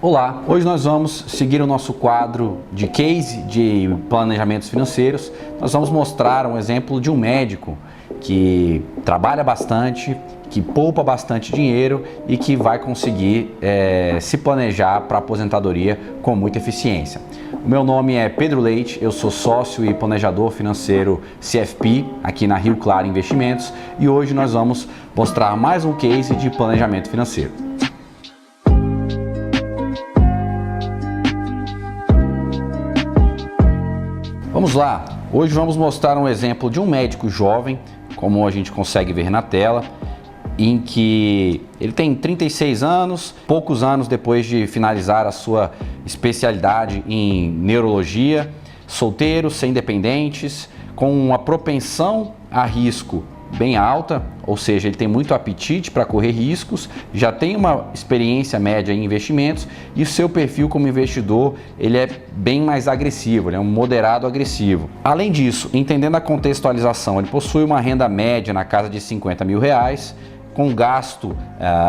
Olá, hoje nós vamos seguir o nosso quadro de case de planejamentos financeiros. Nós vamos mostrar um exemplo de um médico que trabalha bastante, que poupa bastante dinheiro e que vai conseguir se planejar para a aposentadoria com muita eficiência. O meu nome é Pedro Leite, eu sou sócio e planejador financeiro CFP aqui na Rio Claro Investimentos e hoje nós vamos mostrar mais um case de planejamento financeiro. Vamos lá, hoje vamos mostrar um exemplo de um médico jovem, como a gente consegue ver na tela, em que ele tem 36 anos, poucos anos depois de finalizar a sua especialidade em neurologia, solteiro, sem dependentes, com uma propensão a risco bem alta, ou seja, ele tem muito apetite para correr riscos, já tem uma experiência média em investimentos e o seu perfil como investidor ele é bem mais agressivo, ele é um moderado agressivo. Além disso, entendendo a contextualização, ele possui uma renda média na casa de R$50 mil, com gasto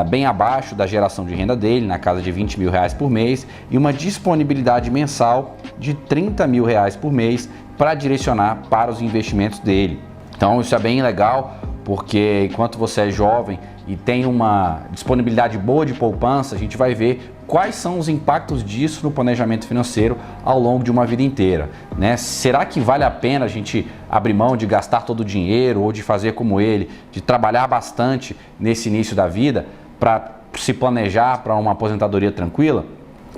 bem abaixo da geração de renda dele, na casa de R$20 mil por mês e uma disponibilidade mensal de R$30 mil por mês para direcionar para os investimentos dele. Então isso é bem legal, porque enquanto você é jovem e tem uma disponibilidade boa de poupança, a gente vai ver quais são os impactos disso no planejamento financeiro ao longo de uma vida inteira, né? Será que vale a pena a gente abrir mão de gastar todo o dinheiro ou de fazer como ele, de trabalhar bastante nesse início da vida para se planejar para uma aposentadoria tranquila?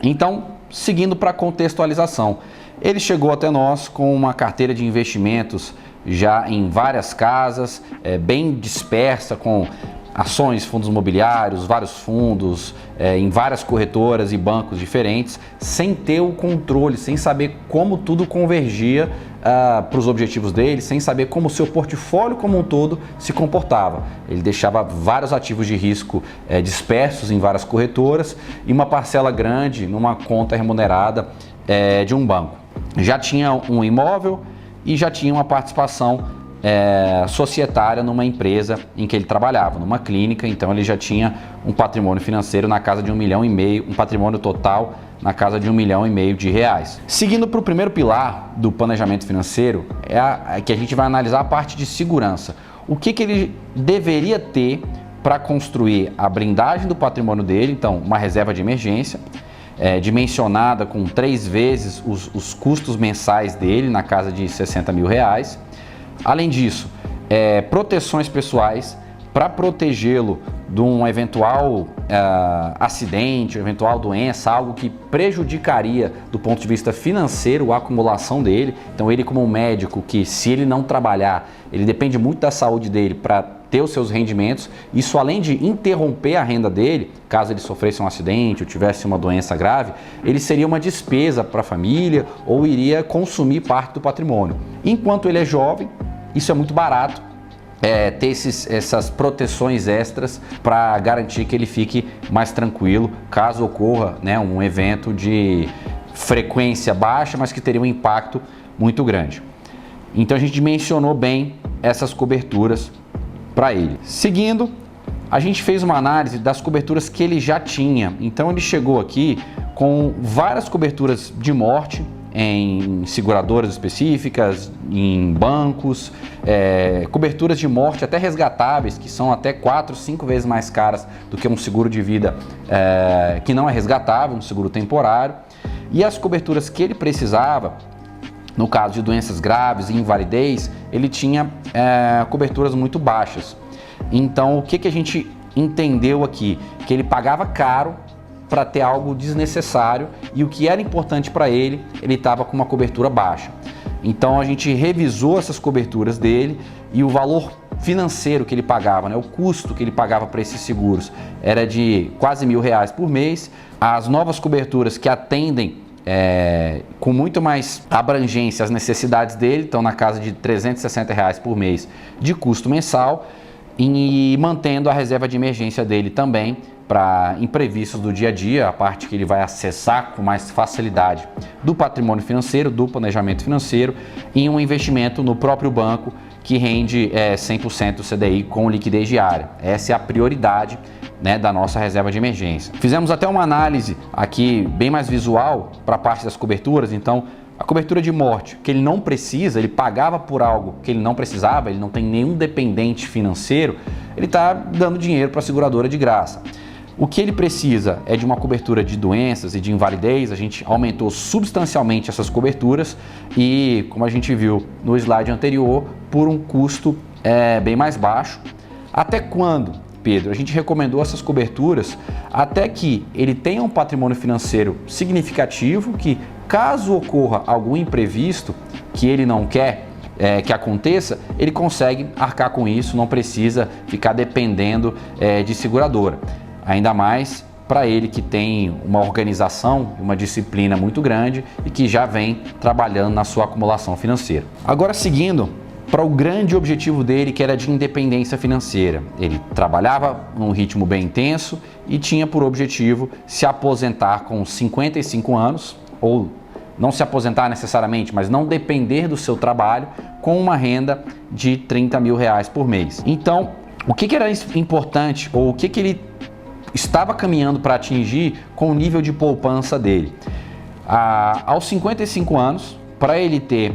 Então, seguindo para a contextualização, ele chegou até nós com uma carteira de investimentos já em várias casas, bem dispersa, com ações, fundos imobiliários, vários fundos, em várias corretoras e bancos diferentes, sem ter o controle, sem saber como tudo convergia para os objetivos dele, sem saber como o seu portfólio como um todo se comportava. Ele deixava vários ativos de risco dispersos em várias corretoras e uma parcela grande numa conta remunerada de um banco. Já tinha um imóvel e já tinha uma participação societária numa empresa em que ele trabalhava, numa clínica, então ele já tinha um patrimônio financeiro na casa de R$1,5 milhão, um patrimônio total na casa de R$1,5 milhão. Seguindo para o primeiro pilar do planejamento financeiro, é que a gente vai analisar a parte de segurança. O que ele deveria ter para construir a blindagem do patrimônio dele, então uma reserva de emergência, dimensionada com 3 vezes os custos mensais dele, na casa de R$60 mil. Além disso, proteções pessoais para protegê-lo de um eventual acidente, eventual doença, algo que prejudicaria do ponto de vista financeiro a acumulação dele. Então ele, como um médico que, se ele não trabalhar, ele depende muito da saúde dele para ter os seus rendimentos, isso além de interromper a renda dele, caso ele sofresse um acidente ou tivesse uma doença grave, ele seria uma despesa para a família ou iria consumir parte do patrimônio. Enquanto ele é jovem, isso é muito barato, ter essas proteções extras para garantir que ele fique mais tranquilo caso ocorra, né, um evento de frequência baixa, mas que teria um impacto muito grande. Então a gente dimensionou bem essas coberturas para ele. Seguindo, a gente fez uma análise das coberturas que ele já tinha. Então ele chegou aqui com várias coberturas de morte em seguradoras específicas, em bancos, coberturas de morte até resgatáveis, que são até 4, 5 vezes mais caras do que um seguro de vida que não é resgatável, um seguro temporário. E as coberturas que ele precisava, no caso de doenças graves e invalidez, ele tinha coberturas muito baixas. Então, o que a gente entendeu aqui? Que ele pagava caro para ter algo desnecessário e o que era importante para ele, ele estava com uma cobertura baixa. Então, a gente revisou essas coberturas dele e o valor financeiro que ele pagava, né, o custo que ele pagava para esses seguros era de quase R$1.000 por mês. As novas coberturas que atendem com muito mais abrangência as necessidades dele, estão na casa de R$360 por mês de custo mensal e mantendo a reserva de emergência dele também para imprevistos do dia a dia, a parte que ele vai acessar com mais facilidade do patrimônio financeiro, do planejamento financeiro, em um investimento no próprio banco que rende 100% CDI com liquidez diária. Essa é a prioridade né, da nossa reserva de emergência. Fizemos até uma análise aqui bem mais visual para a parte das coberturas. Então, a cobertura de morte, que ele não precisa, ele pagava por algo que ele não precisava, ele não tem nenhum dependente financeiro, ele está dando dinheiro para a seguradora de graça. O que ele precisa é de uma cobertura de doenças e de invalidez. A gente aumentou substancialmente essas coberturas e, como a gente viu no slide anterior, por um custo bem mais baixo. Até quando, Pedro? A gente recomendou essas coberturas até que ele tenha um patrimônio financeiro significativo, que caso ocorra algum imprevisto que ele não quer que aconteça, ele consegue arcar com isso, não precisa ficar dependendo de seguradora. Ainda mais para ele que tem uma organização, uma disciplina muito grande e que já vem trabalhando na sua acumulação financeira. Agora, seguindo para o grande objetivo dele, que era de independência financeira. Ele trabalhava num ritmo bem intenso e tinha por objetivo se aposentar com 55 anos, ou não se aposentar necessariamente, mas não depender do seu trabalho, com uma renda de R$30 mil por mês. Então, o que era importante, ou o que ele estava caminhando para atingir com o nível de poupança dele? Aos 55 anos, para ele ter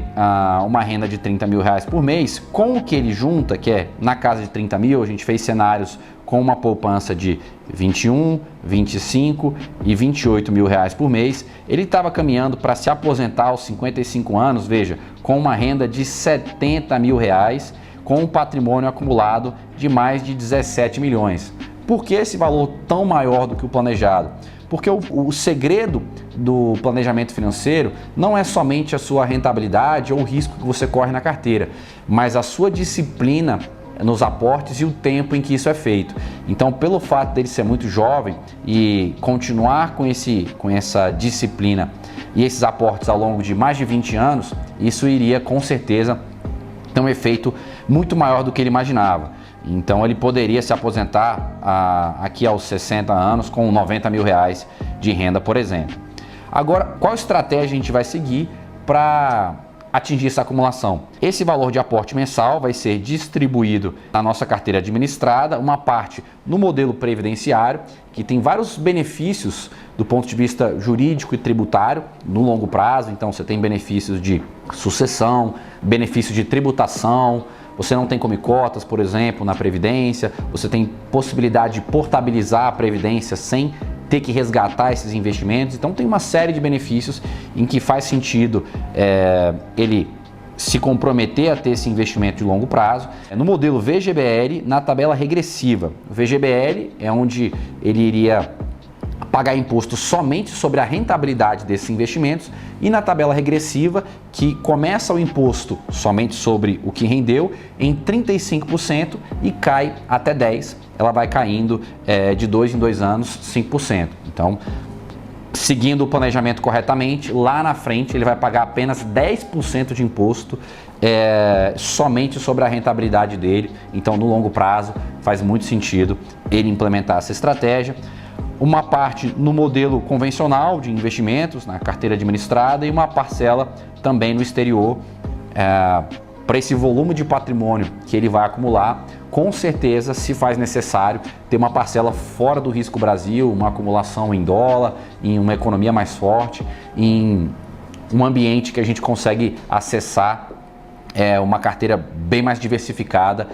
uma renda de R$30 mil por mês, com o que ele junta, que é na casa de 30 mil, a gente fez cenários com uma poupança de 21, 25 e 28 mil por mês, ele estava caminhando para se aposentar aos 55 anos, veja, com uma renda de R$70 mil, com um patrimônio acumulado de mais de 17 milhões. Por que esse valor tão maior do que o planejado? Porque o segredo do planejamento financeiro não é somente a sua rentabilidade ou o risco que você corre na carteira, mas a sua disciplina nos aportes e o tempo em que isso é feito. Então, pelo fato dele ser muito jovem e continuar com essa disciplina e esses aportes ao longo de mais de 20 anos, isso iria com certeza ter um efeito muito maior do que ele imaginava. Então ele poderia se aposentar aqui aos 60 anos com R$90 mil de renda, por exemplo. Agora, qual estratégia a gente vai seguir para atingir essa acumulação? Esse valor de aporte mensal vai ser distribuído na nossa carteira administrada, uma parte no modelo previdenciário, que tem vários benefícios do ponto de vista jurídico e tributário no longo prazo. Então você tem benefícios de sucessão, benefícios de tributação, você não tem come cotas, por exemplo, na Previdência, você tem possibilidade de portabilizar a Previdência sem ter que resgatar esses investimentos. Então tem uma série de benefícios em que faz sentido ele se comprometer a ter esse investimento de longo prazo. No modelo VGBL, na tabela regressiva. O VGBL é onde ele iria pagar imposto somente sobre a rentabilidade desses investimentos, e na tabela regressiva, que começa o imposto somente sobre o que rendeu em 35% e cai até 10%, ela vai caindo de 2 em 2 anos 5%. Então, seguindo o planejamento corretamente, lá na frente ele vai pagar apenas 10% de imposto somente sobre a rentabilidade dele. Então, no longo prazo, faz muito sentido ele implementar essa estratégia. Uma parte no modelo convencional de investimentos, na carteira administrada, e uma parcela também no exterior, para esse volume de patrimônio que ele vai acumular. Com certeza, se faz necessário ter uma parcela fora do risco Brasil, uma acumulação em dólar, em uma economia mais forte, em um ambiente que a gente consegue acessar uma carteira bem mais diversificada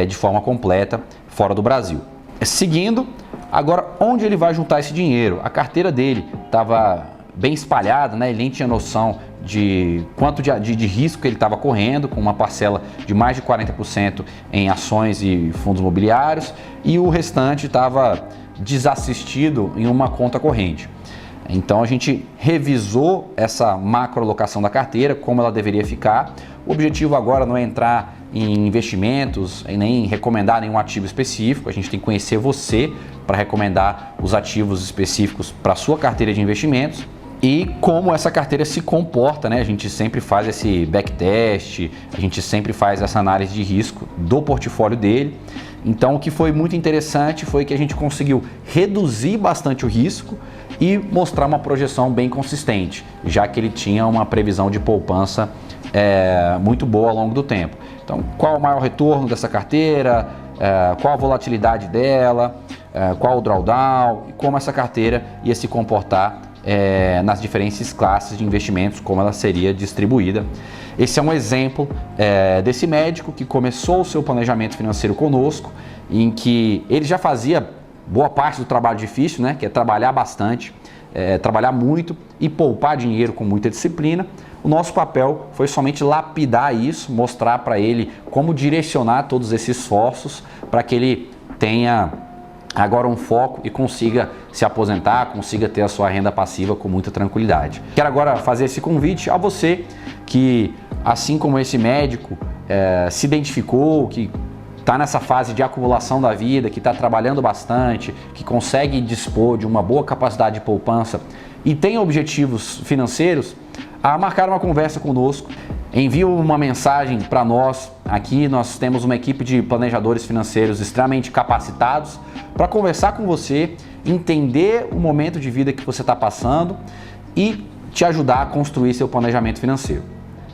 de forma completa fora do Brasil. Seguindo, agora onde ele vai juntar esse dinheiro? A carteira dele estava bem espalhada, né? Ele nem tinha noção de quanto de risco que ele estava correndo, com uma parcela de mais de 40% em ações e fundos imobiliários, e o restante estava desassistido em uma conta corrente. Então a gente revisou essa macro alocação da carteira, como ela deveria ficar. O objetivo agora não é entrar em investimentos e nem recomendar nenhum ativo específico. A gente tem que conhecer você para recomendar os ativos específicos para a sua carteira de investimentos e como essa carteira se comporta, né? A gente sempre faz esse backtest, a gente sempre faz essa análise de risco do portfólio dele. Então, o que foi muito interessante foi que a gente conseguiu reduzir bastante o risco e mostrar uma projeção bem consistente, já que ele tinha uma previsão de poupança muito boa ao longo do tempo. Então, qual o maior retorno dessa carteira? Qual a volatilidade dela? qual o drawdown e como essa carteira ia se comportar nas diferentes classes de investimentos, como ela seria distribuída. Esse é um exemplo desse médico que começou o seu planejamento financeiro conosco, em que ele já fazia boa parte do trabalho difícil, né, que é trabalhar bastante, trabalhar muito e poupar dinheiro com muita disciplina. O nosso papel foi somente lapidar isso, mostrar para ele como direcionar todos esses esforços para que ele tenha agora um foco e consiga se aposentar, consiga ter a sua renda passiva com muita tranquilidade. Quero agora fazer esse convite a você que, assim como esse médico, se identificou, que está nessa fase de acumulação da vida, que está trabalhando bastante, que consegue dispor de uma boa capacidade de poupança e tem objetivos financeiros, a marcar uma conversa conosco. Envie uma mensagem para nós. Aqui nós temos uma equipe de planejadores financeiros extremamente capacitados para conversar com você, entender o momento de vida que você está passando e te ajudar a construir seu planejamento financeiro.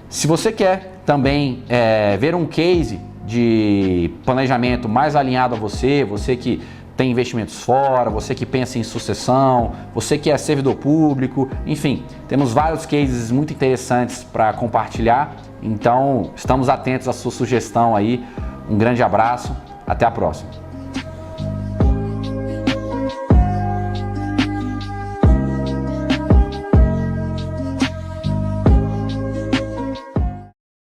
Se você quer também ver um case de planejamento mais alinhado a você, você que tem investimentos fora, você que pensa em sucessão, você que é servidor público, enfim, temos vários cases muito interessantes para compartilhar, então estamos atentos à sua sugestão aí. Um grande abraço, até a próxima.